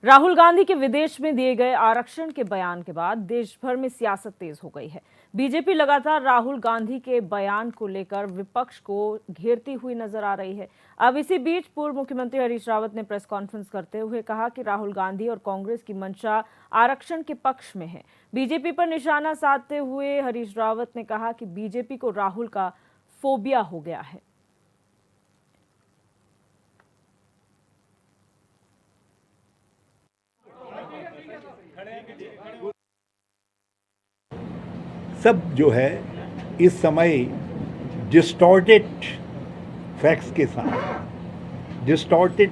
राहुल गांधी के विदेश में दिए गए आरक्षण के बयान के बाद देश भर में सियासत तेज हो गई है। बीजेपी लगातार राहुल गांधी के बयान को लेकर विपक्ष को घेरती हुई नजर आ रही है। अब इसी बीच पूर्व मुख्यमंत्री हरीश रावत ने प्रेस कॉन्फ्रेंस करते हुए कहा कि राहुल गांधी और कांग्रेस की मंशा आरक्षण के पक्ष में है। बीजेपी पर निशाना साधते हुए हरीश रावत ने कहा कि बीजेपी को राहुल का फोबिया हो गया है। सब जो है इस समय डिस्टॉर्टेड फैक्ट्स के साथ, डिस्टॉर्टेड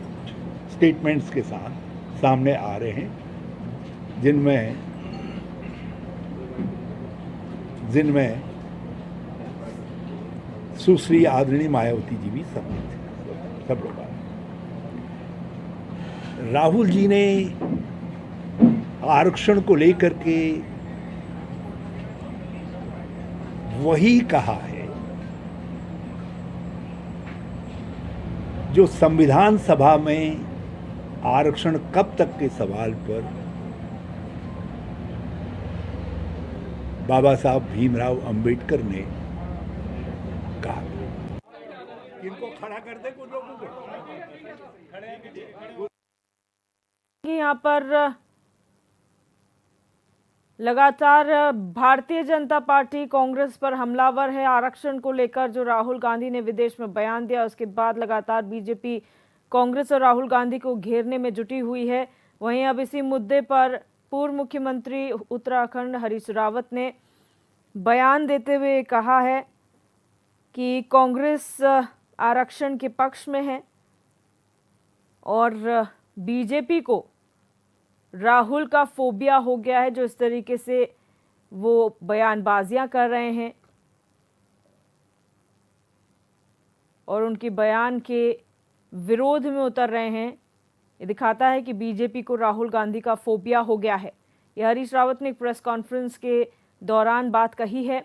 स्टेटमेंट्स के साथ सामने आ रहे हैं, जिनमें सुश्री आदरणीय मायावती जी भी सब लोग आ रहे हैं। राहुल जी ने आरक्षण को लेकर के वही कहा है जो संविधान सभा में आरक्षण कब तक के सवाल पर बाबा साहब भीमराव अंबेडकर ने कहा। किनको खड़ा कर दे कुछ लोगों को यहाँ पर लगातार भारतीय जनता पार्टी कांग्रेस पर हमलावर है। आरक्षण को लेकर जो राहुल गांधी ने विदेश में बयान दिया, उसके बाद लगातार बीजेपी कांग्रेस और राहुल गांधी को घेरने में जुटी हुई है। वहीं अब इसी मुद्दे पर पूर्व मुख्यमंत्री उत्तराखंड हरीश रावत ने बयान देते हुए कहा है कि कांग्रेस आरक्षण के पक्ष में है और बीजेपी को राहुल का फोबिया हो गया है, जो इस तरीके से वो बयानबाजियां कर रहे हैं और उनके बयान के विरोध में उतर रहे हैं। ये दिखाता है कि बीजेपी को राहुल गांधी का फोबिया हो गया है। ये हरीश रावत ने एक प्रेस कॉन्फ्रेंस के दौरान बात कही है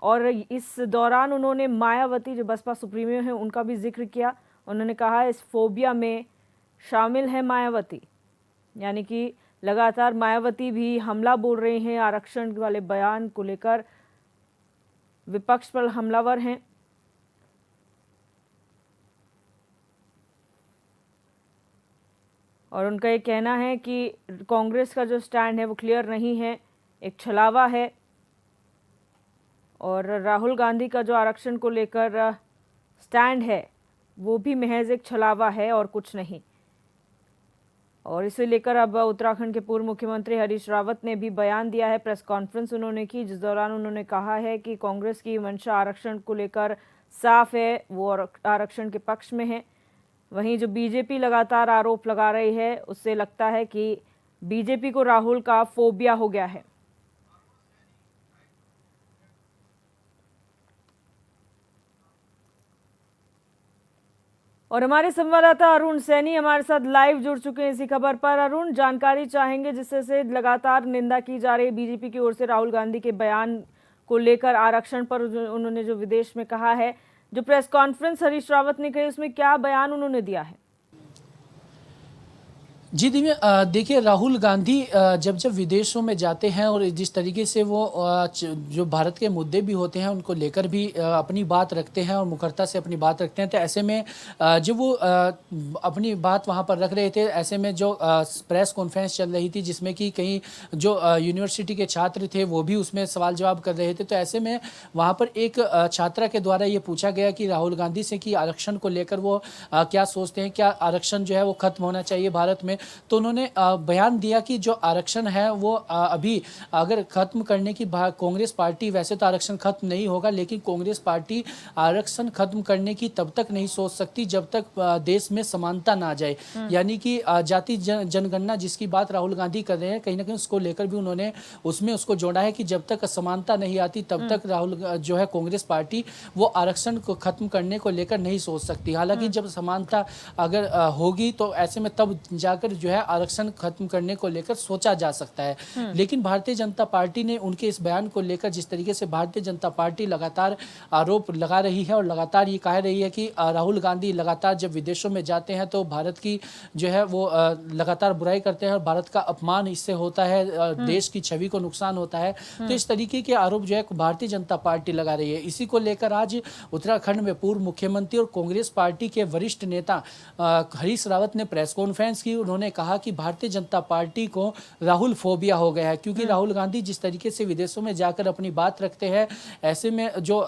और इस दौरान उन्होंने मायावती जो बसपा सुप्रीमो है उनका भी जिक्र किया। उन्होंने कहा इस फोबिया में शामिल है मायावती, यानी कि लगातार मायावती भी हमला बोल रही हैं। आरक्षण वाले बयान को लेकर विपक्ष पर हमलावर हैं। और उनका ये कहना है कि कांग्रेस का जो स्टैंड है वो क्लियर नहीं है, एक छलावा है और राहुल गांधी का जो आरक्षण को लेकर स्टैंड है वो भी महज एक छलावा है और कुछ नहीं। और इसे लेकर अब उत्तराखंड के पूर्व मुख्यमंत्री हरीश रावत ने भी बयान दिया है। प्रेस कॉन्फ्रेंस उन्होंने की, जिस दौरान उन्होंने कहा है कि कांग्रेस की मंशा आरक्षण को लेकर साफ है, वो आरक्षण के पक्ष में है। वहीं जो बीजेपी लगातार आरोप लगा रही है, उससे लगता है कि बीजेपी को राहुल का फोबिया हो गया है। और हमारे संवाददाता अरुण सैनी हमारे साथ लाइव जुड़ चुके हैं इसी खबर पर। अरुण, जानकारी चाहेंगे जिससे लगातार निंदा की जा रही है बीजेपी की ओर से राहुल गांधी के बयान को लेकर, आरक्षण पर उन्होंने जो विदेश में कहा है, जो प्रेस कॉन्फ्रेंस हरीश रावत ने कही उसमें क्या बयान उन्होंने दिया है? जी देखिए, राहुल गांधी जब विदेशों में जाते हैं और जिस तरीके से वो जो भारत के मुद्दे भी होते हैं उनको लेकर भी अपनी बात रखते हैं और मुखरता से अपनी बात रखते हैं, तो ऐसे में जब वो अपनी बात वहाँ पर रख रहे थे, ऐसे में जो प्रेस कॉन्फ्रेंस चल रही थी जिसमें कि कई जो यूनिवर्सिटी के छात्र थे वो भी उसमें सवाल जवाब कर रहे थे, तो ऐसे में वहाँ पर एक छात्रा के द्वारा ये पूछा गया कि राहुल गांधी से कि आरक्षण को लेकर वो क्या सोचते हैं, क्या आरक्षण जो है वो खत्म होना चाहिए भारत में। तो उन्होंने बयान दिया कि जो आरक्षण है वो अभी अगर खत्म करने की कांग्रेस पार्टी, वैसे तो आरक्षण खत्म नहीं होगा, लेकिन कांग्रेस पार्टी आरक्षण खत्म करने की तब तक नहीं सोच सकती जब तक देश में समानता ना आ जाए। यानी कि जाति जनगणना जिसकी बात राहुल गांधी कर रहे हैं, कहीं ना कहीं उसको लेकर भी उन्होंने उसमें उसको जोड़ा है कि जब तक समानता नहीं आती तब तक राहुल जो है कांग्रेस पार्टी वो आरक्षण को खत्म करने को लेकर नहीं सोच सकती। हालांकि जब समानता अगर होगी तो ऐसे में तब जाकर जो है आरक्षण खत्म करने को लेकर सोचा जा सकता है। लेकिन भारतीय जनता पार्टी ने उनके इस बयान को लेकर जिस तरीके से भारतीय जनता पार्टी लगातार आरोप लगा रही है और लगातार ये कह रही है कि राहुल गांधी लगातार जब विदेशों में जाते हैं तो भारत की जो है वो लगातार बुराई करते हैं और भारत का अपमान इससे होता है, देश की छवि को नुकसान होता है। तो इस तरीके के आरोप जो है भारतीय जनता पार्टी लगा रही है। इसी को लेकर आज उत्तराखंड में पूर्व मुख्यमंत्री और कांग्रेस पार्टी के वरिष्ठ नेता हरीश रावत ने प्रेस कॉन्फ्रेंस की। उन्होंने कहा कि भारतीय जनता पार्टी को राहुल फोबिया हो गया है, क्योंकि राहुल गांधी जिस तरीके से विदेशों में जाकर अपनी बात रखते हैं, ऐसे में जो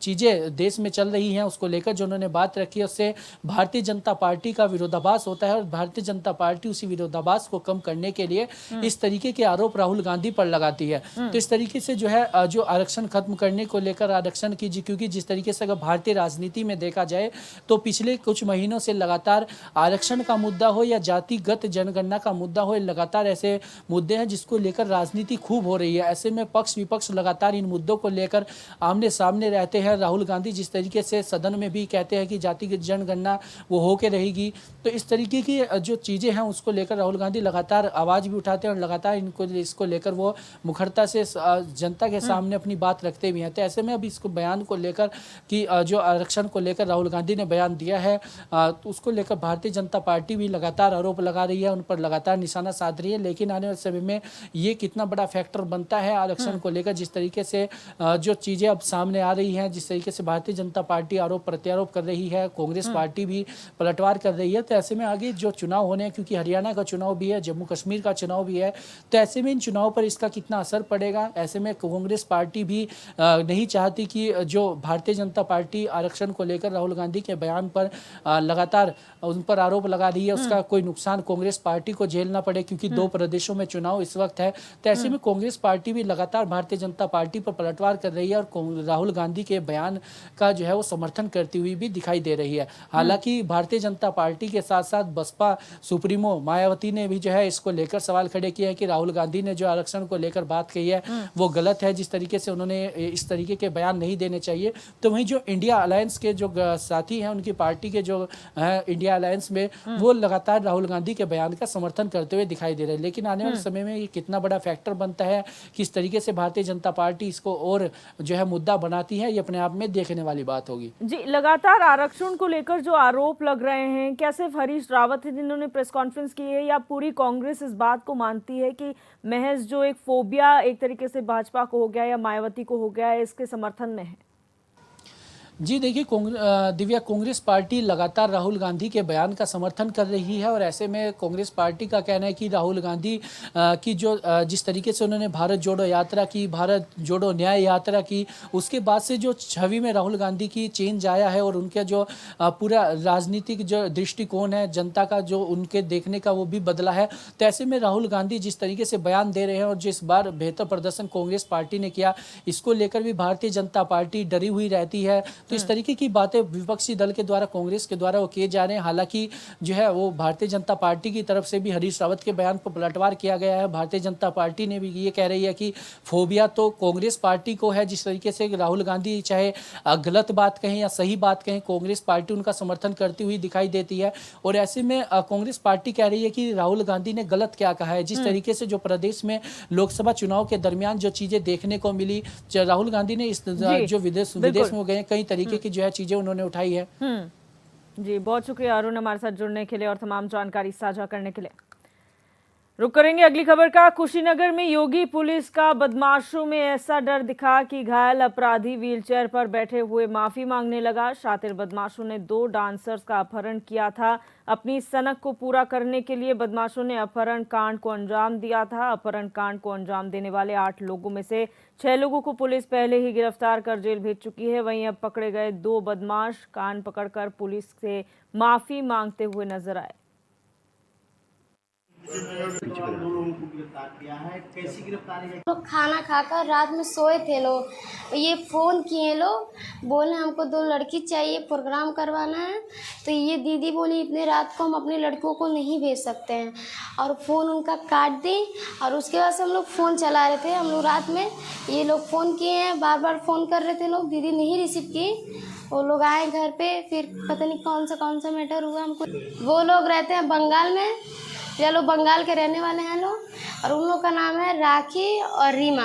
चीज़ें देश में चल रही हैं उसको लेकर जो उन्होंने बात रखी है उससे भारतीय जनता पार्टी का विरोधाभास होता है और भारतीय जनता पार्टी उसी विरोधाभास को कम करने के लिए इस तरीके के आरोप राहुल गांधी पर लगाती है। तो इस तरीके से जो है जो आरक्षण खत्म करने को लेकर आरक्षण की क्योंकि जिस तरीके से अगर भारतीय राजनीति में देखा जाए तो पिछले कुछ महीनों से लगातार आरक्षण का मुद्दा हो या जातिगत जनगणना का मुद्दा हो, लगातार ऐसे मुद्दे हैं जिसको लेकर राजनीति खूब हो रही है। ऐसे में पक्ष विपक्ष लगातार इन मुद्दों को लेकर आमने सामने रहते हैं। राहुल गांधी जिस तरीके से सदन में भी कहते हैं कि जातिगत जनगणना वो होके रहेगी, तो इस तरीके की जो चीज़ें हैं उसको लेकर राहुल गांधी लगातार आवाज़ भी उठाते हैं और लगातार इसको लेकर वो मुखरता से जनता के सामने अपनी बात रखते भी हैं। तो ऐसे में अब इसको बयान को लेकर कि जो आरक्षण को लेकर राहुल गांधी ने बयान दिया है तो उसको लेकर भारतीय जनता पार्टी भी लगातार आरोप लगा रही है, उन पर लगातार निशाना साध रही है। लेकिन आने वाले समय में ये कितना बड़ा फैक्टर बनता है आरक्षण को लेकर, जिस तरीके से जो चीज़ें अब सामने आ रही हैं, जिस तरीके से भारतीय जनता पार्टी आरोप प्रत्यारोप कर रही है, कांग्रेस पार्टी भी पलटवार कर रही है, तो ऐसे में आगे जो चुनाव होने हैं, क्योंकि हरियाणा का चुनाव भी है, जम्मू कश्मीर का चुनाव भी है, तो ऐसे में इन चुनाव पर इसका कितना असर पड़ेगा। ऐसे में कांग्रेस पार्टी भी नहीं चाहती कि जो भारतीय जनता पार्टी आरक्षण को लेकर राहुल गांधी के बयान पर लगातार उन पर आरोप लगा रही है, उसका कोई नुकसान कांग्रेस पार्टी को झेलना पड़े, क्योंकि 2 प्रदेशों में चुनाव इस वक्त है। तो ऐसे में कांग्रेस पार्टी भी लगातार भारतीय जनता पार्टी पर पलटवार कर रही है और राहुल गांधी के बयान का जो है वो समर्थन करती हुई भी दिखाई दे रही है। हालांकि भारतीय जनता पार्टी के साथ साथ बसपा सुप्रीमो मायावती ने भी जो है इसको लेकर सवाल खड़े किए हैं कि राहुल गांधी ने जो आरक्षण को लेकर बात कही है वो गलत है, जिस तरीके से उन्होंने इस तरीके के बयान नहीं देने चाहिए। तो वहीं जो इंडिया अलायंस के जो साथी हैं, उनकी पार्टी के जो है इंडिया अलायंस में, वो लगातार राहुल गांधी के बयान का समर्थन करते हुए दिखाई दे रहे हैं। लेकिन आने वाले समय में ये कितना बड़ा फैक्टर बनता है, किस तरीके से भारतीय जनता पार्टी इसको और जो है मुद्दा बनाती है, ये अपने आप में देखने वाली बात होगी। जी, लगातार आरक्षण को लेकर जो आरोप लग रहे हैं, क्या सिर्फ हरीश रावत है जिन्होंने प्रेस कॉन्फ्रेंस की है या पूरी कांग्रेस इस बात को मानती है कि महज जो एक फोबिया एक तरीके से भाजपा को हो गया या मायावती को हो गया है, इसके समर्थन में है? जी देखिए, दिव्या, कांग्रेस पार्टी लगातार राहुल गांधी के बयान का समर्थन कर रही है और ऐसे में कांग्रेस पार्टी का कहना है कि राहुल गांधी की जो जिस तरीके से उन्होंने भारत जोड़ो यात्रा की, भारत जोड़ो न्याय यात्रा की, उसके बाद से जो छवि में राहुल गांधी की चेंज आया है और उनका जो पूरा राजनीतिक जो दृष्टिकोण है जनता का जो उनके देखने का वो भी बदला है। तो ऐसे में राहुल गांधी जिस तरीके से बयान दे रहे हैं और जिस बार बेहतर प्रदर्शन कांग्रेस पार्टी ने किया, इसको लेकर भी भारतीय जनता पार्टी डरी हुई रहती है। तो इस तरीके की बातें विपक्षी दल के द्वारा, कांग्रेस के द्वारा वो किए जा रहे हैं। हालांकि जो है वो भारतीय जनता पार्टी की तरफ से भी हरीश रावत के बयान पर पलटवार किया गया है। भारतीय जनता पार्टी ने भी ये कह रही है कि फोबिया तो कांग्रेस पार्टी को है। जिस तरीके से राहुल गांधी चाहे गलत बात कहें या सही बात कहें, कांग्रेस पार्टी उनका समर्थन करती हुई दिखाई देती है। और ऐसे में कांग्रेस पार्टी कह रही है कि राहुल गांधी ने गलत क्या कहा है। जिस तरीके से जो प्रदेश में लोकसभा चुनाव के दरमियान जो चीजें देखने को मिली, राहुल गांधी ने इस जो विदेश में गए कई तरीके की जो है चीजें उन्होंने उठाई है। जी, बहुत शुक्रिया अरुण हमारे साथ जुड़ने के लिए और तमाम जानकारी साझा करने के लिए। रुक करेंगे अगली खबर का। कुशीनगर में योगी पुलिस का बदमाशों में ऐसा डर दिखा कि घायल अपराधी व्हीलचेयर पर बैठे हुए माफी मांगने लगा। शातिर बदमाशों ने 2 डांसर्स का अपहरण किया था। अपनी सनक को पूरा करने के लिए बदमाशों ने अपहरण कांड को अंजाम दिया था। अपहरण कांड को अंजाम देने वाले 8 लोगों में से 6 लोगों को पुलिस पहले ही गिरफ्तार कर जेल भेज चुकी है। वहीं अब पकड़े गए 2 बदमाश कान पकड़कर पुलिस से माफी मांगते हुए नजर आए। लोग खाना खाकर रात में सोए थे लोग, ये फ़ोन किए लोग, बोले हमको 2 लड़की चाहिए, प्रोग्राम करवाना है। तो ये दीदी बोली इतने रात को हम अपनी लड़कियों को नहीं भेज सकते हैं, और फ़ोन उनका काट दी। और उसके बाद से हम लोग फ़ोन चला रहे थे, हम लोग रात में ये लोग फ़ोन किए हैं, बार बार फ़ोन कर रहे थे लोग, दीदी नहीं रिसीव की। वो लोग आए घर पे, फिर पता नहीं कौन सा मैटर हुआ हमको। वो लोग रहते हैं बंगाल में, ये लोग बंगाल के रहने वाले हैं लोग, और उन लोग का नाम है राखी और रीमा।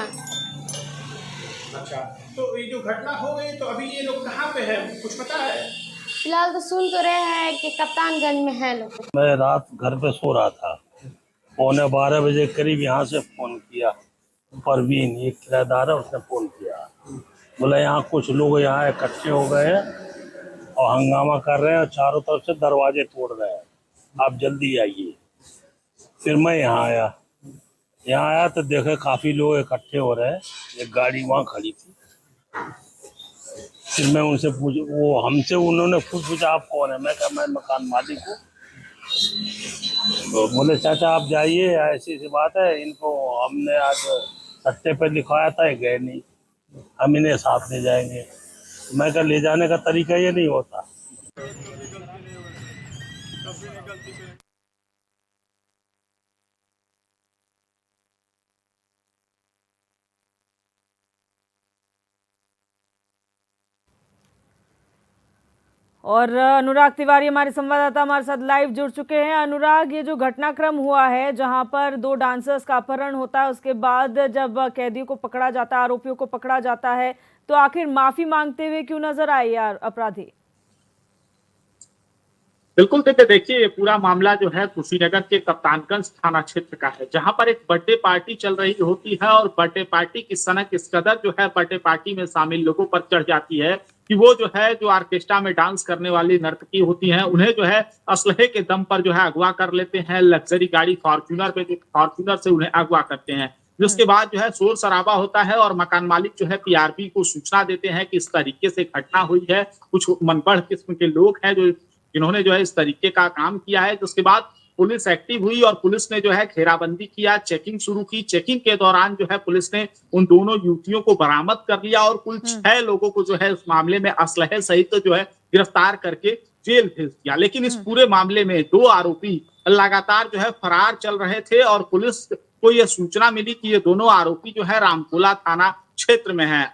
अच्छा, तो ये जो घटना हो गई तो अभी ये लोग कहाँ पे है, कुछ पता है? फिलहाल तो सुन तो रहे हैं कि कप्तानगंज में है लोग। मैं रात घर पे सो रहा था, 11:15 बजे करीब यहाँ से फोन किया। परवीन एक किराएदार है, उसने फोन किया, बोला यहाँ कुछ लोग यहाँ इकट्ठे हो गए हैं और हंगामा कर रहे हैं और चारों तरफ से दरवाजे तोड़ रहे हैं, आप जल्दी आइए। फिर मैं यहाँ आया तो देखे काफी लोग इकट्ठे हो रहे हैं, एक गाड़ी वहाँ खड़ी थी। फिर मैं उनसे उन्होंने खुद पूछा आप कौन है, मैं कहा मैं मकान मालिक हूँ। तो बोले चाचा आप जाइए, ऐसी ऐसी बात है, इनको हमने आज सट्टे पे लिखवाया था, ये गए नहीं, हम इन्हें साथ ले जाएंगे। मैं कहा ले जाने का तरीका ये नहीं होता। और अनुराग तिवारी हमारे संवाददाता हमारे साथ लाइव जुड़ चुके हैं। अनुराग, ये जो घटनाक्रम हुआ है जहां पर 2 डांसर्स का अपहरण होता है, उसके बाद जब कैदियों को पकड़ा जाता है, आरोपियों को पकड़ा जाता है, तो आखिर माफी मांगते हुए क्यों नजर आए यार अपराधी? बिल्कुल देखिए ये पूरा मामला जो है कुशीनगर के कप्तानगंज थाना क्षेत्र का है, जहां पर एक बर्थडे पार्टी चल रही होती है और बर्थडे पार्टी की सनक इस कदर जो है बर्थडे पार्टी में शामिल लोगों पर चढ़ जाती है कि वो जो है जो ऑर्केस्ट्रा में डांस करने वाली नर्तकी होती हैं उन्हें जो है असलहे के दम पर जो है अगवा कर लेते हैं। लग्जरी गाड़ी फॉर्च्यूनर से उन्हें अगवा करते हैं, जिसके बाद जो है शोर शराबा होता है और मकान मालिक जो है पीआरपी को सूचना देते हैं कि इस तरीके से घटना हुई है। कुछ मनबढ़ किस्म के लोग हैं जिन्होंने जो है इस तरीके का काम किया है। जिसके बाद पुलिस एक्टिव हुई और पुलिस ने जो है घेराबंदी किया, चेकिंग शुरू की। चेकिंग के दौरान जो है पुलिस ने उन दोनों युवतियों को बरामद कर लिया और कुल 6 लोगों को जो है उस मामले में असलहे सहित जो है गिरफ्तार करके जेल भेज दिया। लेकिन इस पूरे मामले में 2 आरोपी लगातार जो है फरार चल रहे थे और पुलिस को यह सूचना मिली कि ये दोनों आरोपी जो है रामकोला थाना क्षेत्र में है।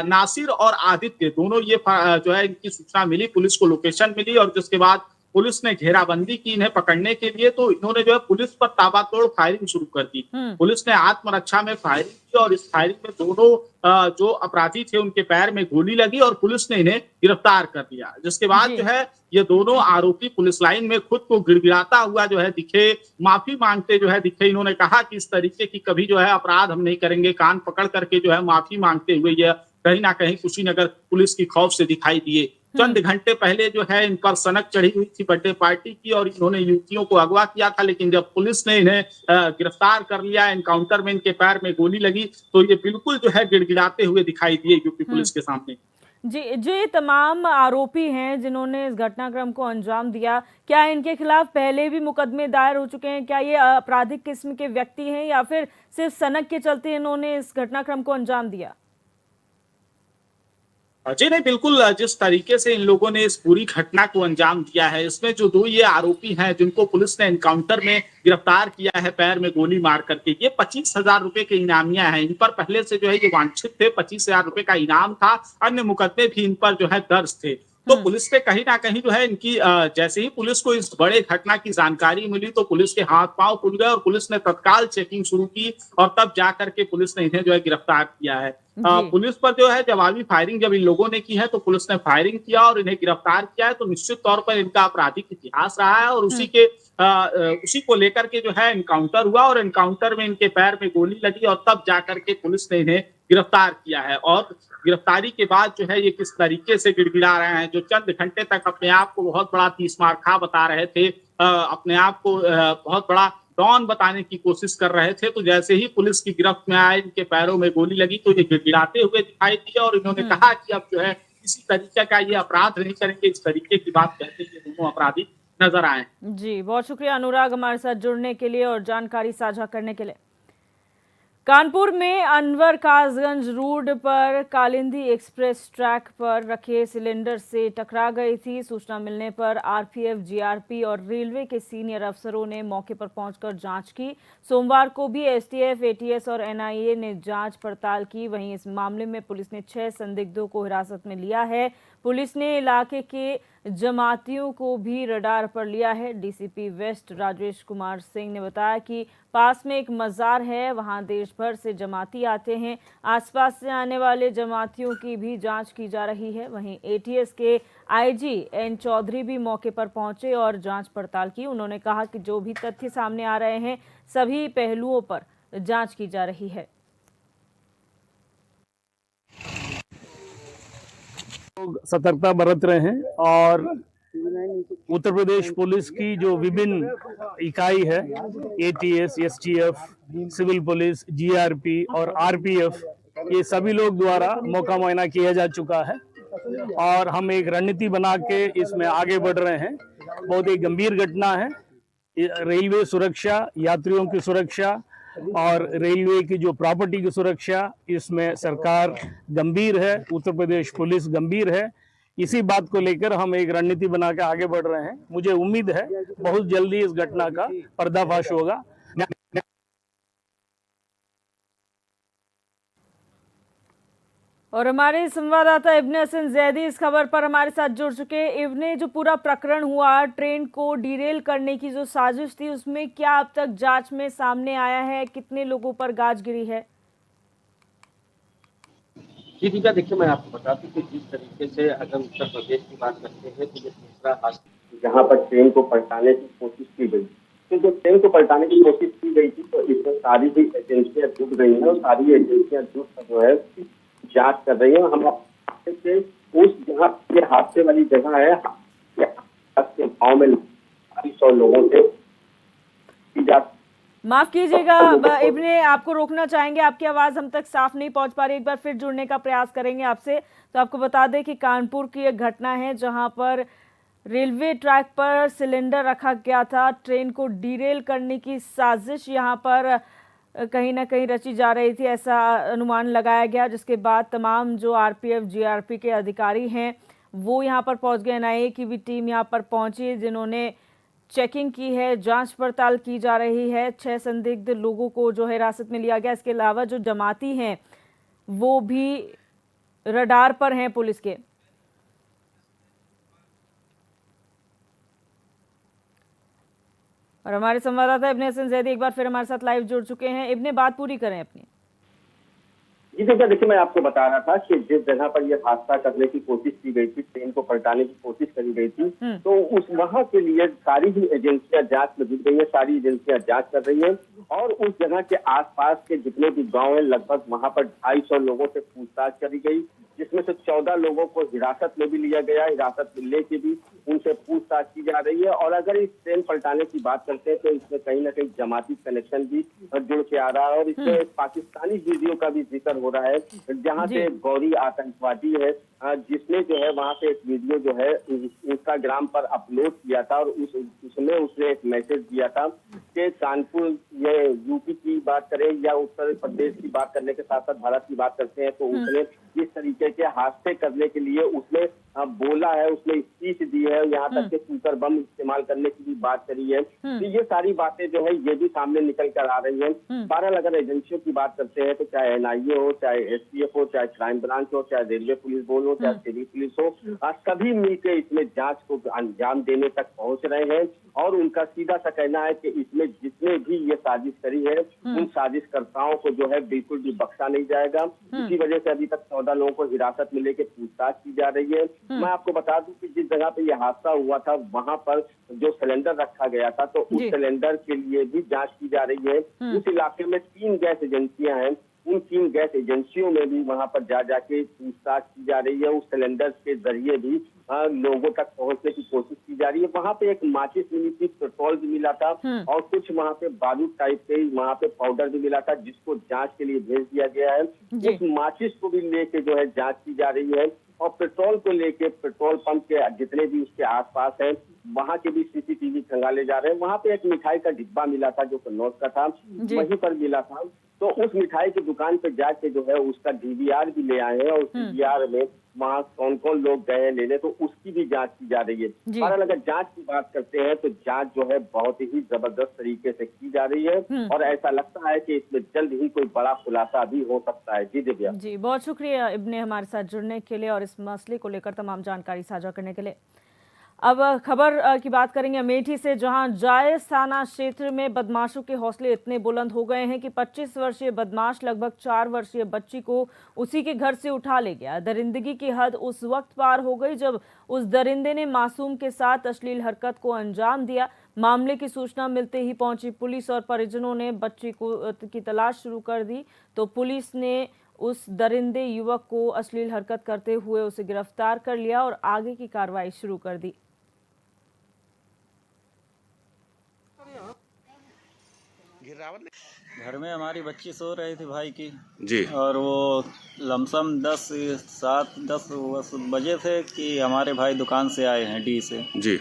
नासिर और आदित्य दोनों ये जो है इनकी सूचना मिली, पुलिस को लोकेशन मिली और जिसके बाद पुलिस ने घेराबंदी की इन्हें पकड़ने के लिए। तो इन्होंने जो है पुलिस पर ताबड़तोड़ फायरिंग शुरू कर दी। पुलिस ने आत्मरक्षा में फायरिंग की और इस फायरिंग में दोनों जो अपराधी थे उनके पैर में गोली लगी और पुलिस ने इन्हें गिरफ्तार कर लिया। जिसके बाद जो है ये दोनों आरोपी पुलिस लाइन में खुद को गिड़गिड़ाता हुआ जो है दिखे, माफी मांगते जो है दिखे। इन्होंने कहा कि इस तरीके की कभी जो है अपराध हम नहीं करेंगे। कान पकड़ करके जो है माफी मांगते हुए ये कहीं ना कहीं कुशीनगर पुलिस की खौफ से दिखाई दिए। चंद घंटे पहले जो है इन पर सनक चढ़ी हुई थी बर्थडे पार्टी की और इन्होंने युवतियों को अगवा किया था, लेकिन जब पुलिस ने इन्हें गिरफ्तार कर लिया, एनकाउंटर में इनके पैर में गोली लगी, तो ये बिल्कुल जो है गिड़गिड़ाते हुए दिखाई दिए यूपी पुलिस के सामने। जी, जो ये तमाम आरोपी हैं जिन्होंने इस घटनाक्रम को अंजाम दिया, क्या इनके खिलाफ पहले भी मुकदमे दायर हो चुके हैं? क्या ये आपराधिक किस्म के व्यक्ति हैं या फिर सिर्फ सनक के चलते इन्होंने इस घटनाक्रम को अंजाम दिया? जी नहीं, बिल्कुल जिस तरीके से इन लोगों ने इस पूरी घटना को अंजाम दिया है, इसमें जो 2 ये आरोपी हैं जिनको पुलिस ने एनकाउंटर में गिरफ्तार किया है पैर में गोली मार करके, ये 25,000 रुपए के इनामिया हैं। इन पर पहले से जो है ये वांछित थे, 25,000 रुपए का इनाम था, अन्य मुकदमे भी इन पर जो है दर्ज थे। तो पुलिस ने कहीं ना कहीं जो है इनकी जैसे ही पुलिस को इस बड़े घटना की जानकारी मिली तो पुलिस के हाथ पांव खुल गए और पुलिस ने तत्काल चेकिंग शुरू की और तब जाकर के पुलिस ने इन्हें जो है गिरफ्तार किया है। पुलिस पर जो है जवाबी फायरिंग जब इन लोगों ने की है तो पुलिस ने फायरिंग किया और इन्हें गिरफ्तार किया है। तो निश्चित तौर पर इनका आपराधिक इतिहास रहा है और उसी को लेकर के जो है एनकाउंटर हुआ और एनकाउंटर में इनके पैर में गोली लगी और तब जाकर के पुलिस ने इन्हें गिरफ्तार किया है। और गिरफ्तारी के बाद जो है ये किस तरीके से गिड़गिड़ा रहे हैं, जो चंद घंटे तक अपने आप को बहुत बड़ा तीसमार खा बता रहे थे, अपने आप को बहुत बड़ा डॉन बताने की कोशिश कर रहे थे, तो जैसे ही पुलिस की गिरफ्त में आए, इनके पैरों में गोली लगी तो ये गिड़गिड़ाते हुए दिखाई दिए और इन्होंने कहा कि अब जो है इसी तरीके का ये अपराध नहीं करेंगे। इस तरीके की बात कहते ये दोनों अपराधी नजर आए। जी, बहुत शुक्रिया अनुराग हमारे साथ जुड़ने के लिए और जानकारी साझा करने के लिए। कानपुर में अनवर कासगंज रोड पर कालिंदी एक्सप्रेस ट्रैक पर रखे सिलेंडर से टकरा गई थी। सूचना मिलने पर आरपीएफ, जीआरपी और रेलवे के सीनियर अफसरों ने मौके पर पहुंचकर जांच की। सोमवार को भी एसटीएफ, एटीएस और एनआईए ने जांच पड़ताल की। वहीं इस मामले में पुलिस ने 6 संदिग्धों को हिरासत में लिया है। पुलिस ने इलाके के जमातियों को भी रडार पर लिया है। डीसीपी वेस्ट राजेश कुमार सिंह ने बताया कि पास में एक मज़ार है, वहां देश भर से जमाती आते हैं। आसपास से आने वाले जमातियों की भी जांच की जा रही है। वहीं एटीएस के आईजी एन चौधरी भी मौके पर पहुंचे और जांच पड़ताल की। उन्होंने कहा कि जो भी तथ्य सामने आ रहे हैं, सभी पहलुओं पर जांच की जा रही है। लोग सतर्कता बरत रहे हैं और उत्तर प्रदेश पुलिस की जो विभिन्न इकाई है, ATS, STF, civil police, GRP और आरपीएफ, ये सभी लोग द्वारा मौका मुआयना किया जा चुका है और हम एक रणनीति बना के इसमें आगे बढ़ रहे हैं। बहुत ही गंभीर घटना है। रेलवे सुरक्षा, यात्रियों की सुरक्षा और रेलवे की जो प्रॉपर्टी की सुरक्षा, इसमें सरकार गंभीर है, उत्तर प्रदेश पुलिस गंभीर है। इसी बात को लेकर हम एक रणनीति बना के आगे बढ़ रहे हैं। मुझे उम्मीद है बहुत जल्दी इस घटना का पर्दाफाश होगा। और हमारे संवाददाता इब्ने हसन जैदी इस खबर पर हमारे साथ जुड़ चुके हैं। इब्ने, जो पूरा प्रकरण हुआ, ट्रेन को डीरेल करने की जो साजिश थी, उसमें क्या अब तक जांच में सामने आया है? कितने लोगों पर गाज गिरी है? जी दीपा, देखिए मैं आपको बता दूं कि जिस तरीके से अगर उत्तर प्रदेश की बात करते हैं तो ये तीसरा हादसा जहाँ पर ट्रेन को पलटाने की कोशिश की गई। तो जो ट्रेन को पलटाने की कोशिश की गई थी, तो इसमें सारी ही एजेंसियां जुट गई हैं और सारी एजेंसियां जुट कर जो है जांच कर रही है। हम से उस जहाँ ये हादसे वाली जगह है, गांव में 250 लोगों से माफ कीजिएगा इब्ने, आपको रोकना चाहेंगे, आपकी आवाज हम तक साफ नहीं पहुंच पा रही। एक बार फिर जुड़ने का प्रयास करेंगे आपसे। तो आपको बता दें कि कानपुर की एक घटना है जहां पर रेलवे ट्रैक पर सिलेंडर रखा गया था। ट्रेन को डीरेल करने की साजिश यहां पर कहीं ना कहीं रची जा रही थी, ऐसा अनुमान लगाया गया, जिसके बाद तमाम जो आरपीएफ जीआरपी के अधिकारी हैं वो यहां पर पहुंच गए। एनआईए की भी टीम यहां पर पहुंची, जिन्होंने चेकिंग की है, जांच पड़ताल की जा रही है। 6 संदिग्ध लोगों को जो है हिरासत में लिया गया। इसके अलावा जो जमाती हैं वो भी रडार पर हैं पुलिस के। और हमारे संवाददाता इब्ने हसन जैदी एक बार फिर हमारे साथ लाइव जुड़ चुके हैं। इब्ने, बात पूरी करें अपनी। जी देखिए मैं आपको बता रहा था कि जिस जगह पर यह हादसा करने की कोशिश की गई थी, ट्रेन को पलटाने की कोशिश करी गई थी, तो उस वहां के लिए सारी ही एजेंसियां जांच में जुट गई है, सारी एजेंसियां जांच कर रही हैं और उस जगह के आसपास के जितने भी गांव हैं, लगभग वहां पर 250 लोगों से पूछताछ करी गई, जिसमें से 14 लोगों को हिरासत में भी लिया गया। हिरासत में लेके भी उनसे पूछताछ की जा रही है। और अगर इस ट्रेन पलटाने की बात करते हैं तो इसमें कहीं ना कहीं जमाती कनेक्शन भी जुड़ के आ रहा है और इसमें एक पाकिस्तानी वीडियो का भी जिक्र हो रहा है, जहां से गौरी आतंकवादी है, जिसने जो है वहां पे एक वीडियो जो है इंस्टाग्राम पर अपलोड किया था और उसमें उसने एक मैसेज दिया था कि कानपुर, ये यूपी की बात करें या उत्तर प्रदेश की बात करने के साथ साथ भारत की बात करते हैं, तो उसने इस तरीके के हादसे करने के लिए उसने बोला है, उसने स्पीच दी है, यहाँ तक के सुपर बम इस्तेमाल करने की भी बात करी है। तो ये सारी बातें जो है ये भी सामने निकल कर आ रही है। बहरहाल अगर एजेंसियों की बात करते हैं तो चाहे एनआईए हो, चाहे एसटीएफ हो, चाहे क्राइम ब्रांच हो, चाहे रेलवे पुलिस बोर्ड हो, चाहे सिविल पुलिस हो, सभी मिलकर इसमें जांच को अंजाम देने तक पहुंच रहे हैं और उनका सीधा सा कहना है कि इसमें जिसने भी ये साजिश करी है उन साजिशकर्ताओं को जो है बिल्कुल भी बख्शा नहीं जाएगा। इसी वजह से अभी तक 14 लोगों को हिरासत में लेकर पूछताछ की जा रही है। मैं आपको बता दूं कि जिस जगह पे यह हादसा हुआ था वहां पर जो सिलेंडर रखा गया था, तो उस सिलेंडर के लिए भी जांच की जा रही है। उस इलाके में 3 गैस एजेंसियां हैं, उन 3 गैस एजेंसियों में भी वहां पर जाके पूछताछ की जा रही है। उस सिलेंडर के जरिए भी लोगों तक पहुंचने की कोशिश की जा रही है। वहां पे एक माचिस मिली थी, पेट्रोल भी मिला था और कुछ वहां पे बारूद टाइप के वहां पे पाउडर भी मिला था, जिसको जांच के लिए भेज दिया गया है। उस माचिस को भी लेके जो है जांच की जा रही है और पेट्रोल को लेके पेट्रोल पंप के जितने भी उसके आसपास है वहां के भी सीसीटीवी खंगाले जा रहे हैं। वहां पे एक मिठाई का डिब्बा मिला था जो कन्नौज का था, वहीं पर मिला था। तो उस मिठाई की दुकान पे जाके जो है उसका डीवीआर भी ले आए हैं, और उस डीवीआर में वहाँ कौन कौन लोग गए लेने, तो उसकी भी जांच की जा रही है। बहरहाल अगर जांच की बात करते हैं तो जांच जो है बहुत ही जबरदस्त तरीके से की जा रही है, और ऐसा लगता है कि इसमें जल्द ही कोई बड़ा खुलासा भी हो सकता है। जी दिव्या जी, बहुत शुक्रिया इब्ने हमारे साथ जुड़ने के लिए और इस मसले को लेकर तमाम जानकारी साझा करने के लिए। अब खबर की बात करेंगे अमेठी से, जहां जायस थाना क्षेत्र में बदमाशों के हौसले इतने बुलंद हो गए हैं कि 25 वर्षीय बदमाश लगभग 4 वर्षीय बच्ची को उसी के घर से उठा ले गया। दरिंदगी की हद उस वक्त पार हो गई जब उस दरिंदे ने मासूम के साथ अश्लील हरकत को अंजाम दिया। मामले की सूचना मिलते ही पहुंची पुलिस और परिजनों ने बच्ची की तलाश शुरू कर दी, तो पुलिस ने उस दरिंदे युवक को अश्लील हरकत करते हुए उसे गिरफ्तार कर लिया और आगे की कार्रवाई शुरू कर दी। घर में हमारी बच्ची सो रही थी भाई की जी, और वो लमसम 10 बजे थे कि हमारे भाई दुकान से आए हैं डी से जी,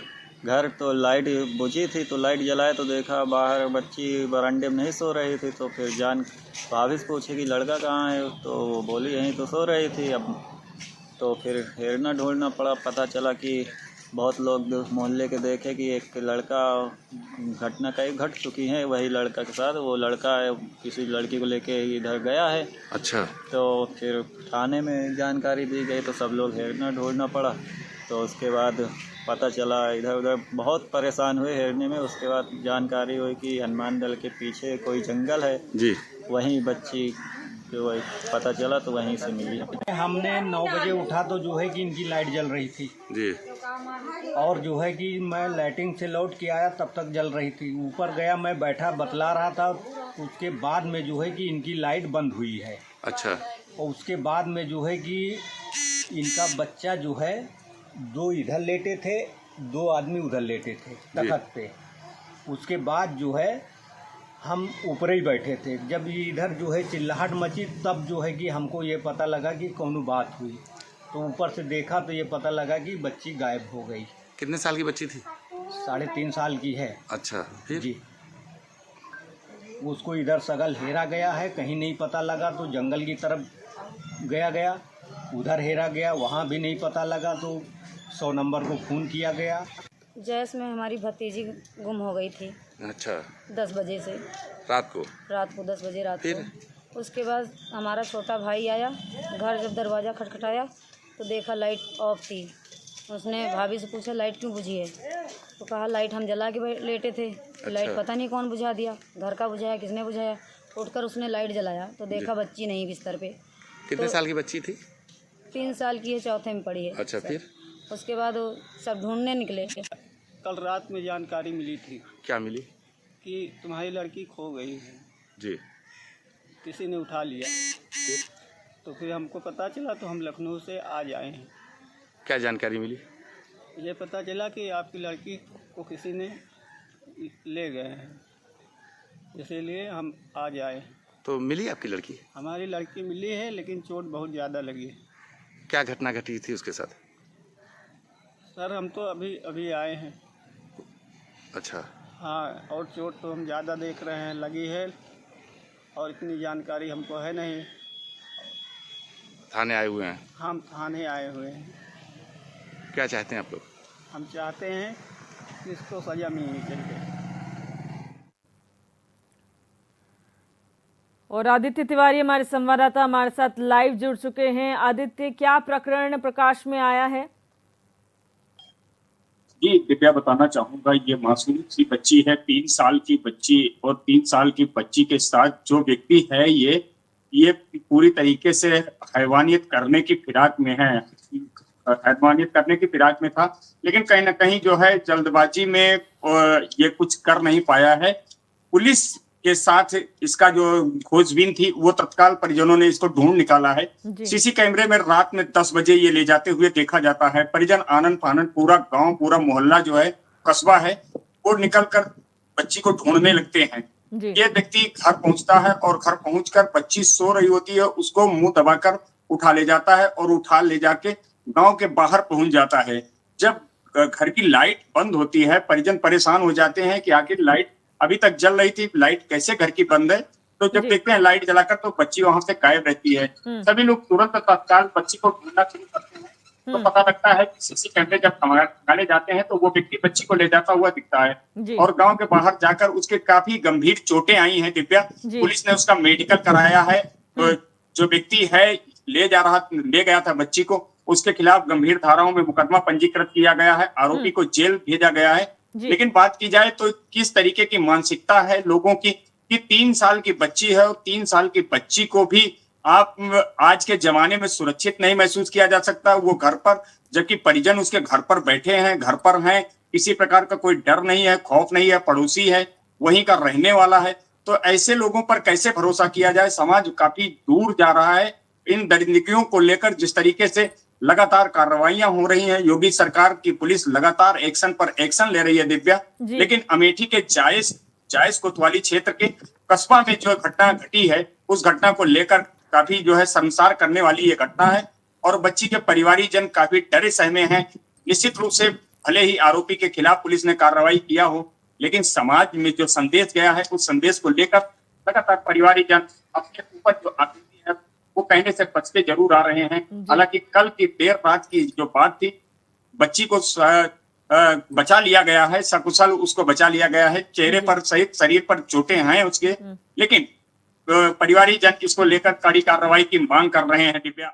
घर। तो लाइट बुझी थी तो लाइट जलाए तो देखा बाहर बच्ची बरामदे में नहीं सो रही थी। तो फिर भाभी से पूछे कि लड़का कहाँ है, तो वो बोली यहीं तो सो रही थी। अब तो फिर हेरना ढूंढना पड़ा, पता चला कि बहुत लोग मोहल्ले के देखे कि एक लड़का घटना कई घट चुकी है वही लड़का के साथ। वो लड़का किसी लड़की को लेके इधर गया है। अच्छा, तो फिर थाने में जानकारी दी गई तो सब लोग हेरना ढूंढना पड़ा। तो उसके बाद पता चला, इधर उधर बहुत परेशान हुए हेरने में। उसके बाद जानकारी हुई कि हनुमान दल के पीछे कोई जंगल है जी, वहीं बच्ची जो वही पता चला तो वहीं से मिली। हमने 9 बजे उठा तो जो है कि इनकी लाइट जल रही थी जी, और जो है कि मैं लाइटिंग से लौट के आया तब तक जल रही थी। ऊपर गया, मैं बैठा बतला रहा था, उसके बाद में जो है कि इनकी लाइट बंद हुई है। अच्छा, और उसके बाद में जो है कि इनका बच्चा जो है 2 इधर लेटे थे, 2 आदमी उधर लेटे थे तख्त पे। उसके बाद जो है हम ऊपर ही बैठे थे। जब ये इधर जो है चिल्लाहट मची तब जो है कि हमको ये पता लगा कि कौन बात हुई। तो ऊपर से देखा तो ये पता लगा कि बच्ची गायब हो गई। कितने साल की बच्ची थी? 3.5 साल की है। अच्छा, फिर? जी, उसको इधर सगल हेरा गया है, कहीं नहीं पता लगा तो जंगल की तरफ गया, उधर हेरा गया, वहाँ भी नहीं पता लगा तो 100 नंबर को फ़ोन किया गया। जैस में हमारी भतीजी गुम हो गई थी। अच्छा, 10 बजे से रात को 10 बजे रात फिर? को। उसके बाद हमारा छोटा भाई आया घर, जब दरवाज़ा खटखटाया तो देखा लाइट ऑफ थी। उसने भाभी से पूछा लाइट क्यों बुझी है, तो कहा लाइट हम जला के लेटे थे। तो लाइट पता नहीं कौन बुझा दिया, घर का बुझाया किसने बुझाया। उठकर उसने लाइट जलाया तो देखा बच्ची नहीं बिस्तर पे। कितने साल की बच्ची थी? 3 साल की है, चौथे में पढ़ी है। अच्छा, फिर? उसके बाद वो सब ढूंढने निकले। कल रात में जानकारी मिली थी क्या मिली? कि तुम्हारी लड़की खो गई है, जी, किसी ने उठा लिया। तो फिर हमको पता चला तो हम लखनऊ से आज आए हैं। क्या जानकारी मिली? ये पता चला कि आपकी लड़की को किसी ने ले गए हैं, इसीलिए हम आज आए हैं। तो मिली आपकी लड़की? हमारी लड़की मिली है लेकिन चोट बहुत ज़्यादा लगी है। क्या घटना घटी थी उसके साथ? सर हम तो अभी आए हैं। अच्छा, हाँ, और चोट तो हम ज़्यादा देख रहे हैं लगी है, और इतनी जानकारी हमको है नहीं। थाने आए हुए हैं? हम थाने आए हुए हैं। क्या चाहते हैं आप लोग? हम चाहते हैं कि इसको सज़ा मिलनी चाहिए। और आदित्य तिवारी हमारे संवाददाता हमारे साथ लाइव जुड़ चुके हैं। आदित्य, क्या प्रकरण प्रकाश में आया है? जी दिव्या, बताना चाहूंगा ये मासूम सी बच्ची है, 3 साल की बच्ची, और 3 साल की बच्ची के साथ जो व्यक्ति है ये पूरी तरीके से हैवानियत करने की फिराक में है, हैवानियत करने की फिराक में था, लेकिन कहीं ना कहीं जो है जल्दबाजी में ये कुछ कर नहीं पाया है। पुलिस के साथ इसका जो खोजबीन थी वो तत्काल परिजनों ने इसको ढूंढ निकाला है। सीसी कैमरे में रात में 10 बजे ये ले जाते हुए देखा जाता है। परिजन आनंद फानंद, पूरा गांव, पूरा मोहल्ला जो है, कस्बा है, वो निकलकर बच्ची को ढूंढने लगते हैं। ये व्यक्ति घर पहुंचता है और घर पहुंचकर बच्ची सो रही होती है, उसको मुंह दबाकर उठा ले जाता है और उठा ले जाके गांव के बाहर पहुंच जाता है। जब घर की लाइट बंद होती है, परिजन परेशान हो जाते हैं कि आखिर लाइट अभी तक जल रही थी, लाइट कैसे घर की बंद है। तो जब देखते हैं लाइट जलाकर तो बच्ची वहां से गायब रहती है। सभी लोग तुरंत तत्काल बच्ची को ढूंढना शुरू करते हैं, तो पता लगता है कि सीसी कैमरे जब खंगाले जाते हैं तो वो व्यक्ति बच्ची को ले जाता हुआ दिखता है और गांव के बाहर जाकर उसके काफी गंभीर चोटें आई हैं। दिव्या, पुलिस ने उसका मेडिकल कराया है। तो जो व्यक्ति है ले गया था बच्ची को, उसके खिलाफ गंभीर धाराओं में मुकदमा पंजीकृत किया गया है, आरोपी को जेल भेजा गया है। लेकिन बात की जाए तो किस तरीके की मानसिकता है लोगों की कि 3 साल की बच्ची है और 3 साल की बच्ची को भी आप आज के जमाने में सुरक्षित नहीं महसूस किया जा सकता। वो घर पर, जबकि परिजन उसके घर पर बैठे हैं, घर पर हैं, किसी प्रकार का कोई डर नहीं है, खौफ नहीं है, पड़ोसी है, वहीं का रहने वाला है। तो ऐसे लोगों पर कैसे भरोसा किया जाए? समाज काफी दूर जा रहा है इन दरिंदगियों को लेकर। जिस तरीके से लगातार कार्रवाइयां हो रही हैं, योगी सरकार की पुलिस लगातार एक्शन पर एक्शन ले रही है दिव्या, लेकिन अमेठी के जायस कोतवाली क्षेत्र के कस्बा में जो घटना घटी है, उस घटना को लेकर काफी जो है शर्मसार करने वाली ये घटना है और बच्ची के परिवारीजन काफी डरे सहमे हैं। निश्चित रूप से भले ही आरोपी के खिलाफ पुलिस ने कार्रवाई किया हो, लेकिन समाज में जो संदेश गया है उस संदेश को लेकर लगातार परिवारीजन अपने ऊपर जो आकृति है वो कहने से बचते जरूर आ रहे हैं। हालांकि कल की देर रात की जो बात थी, बच्ची को बचा लिया गया है, सकुशल उसको बचा लिया गया है। चेहरे पर सहित शरीर पर चोटें हैं उसके, लेकिन परिवारीजन इसको लेकर कड़ी कार्रवाई की मांग कर रहे हैं दिव्या।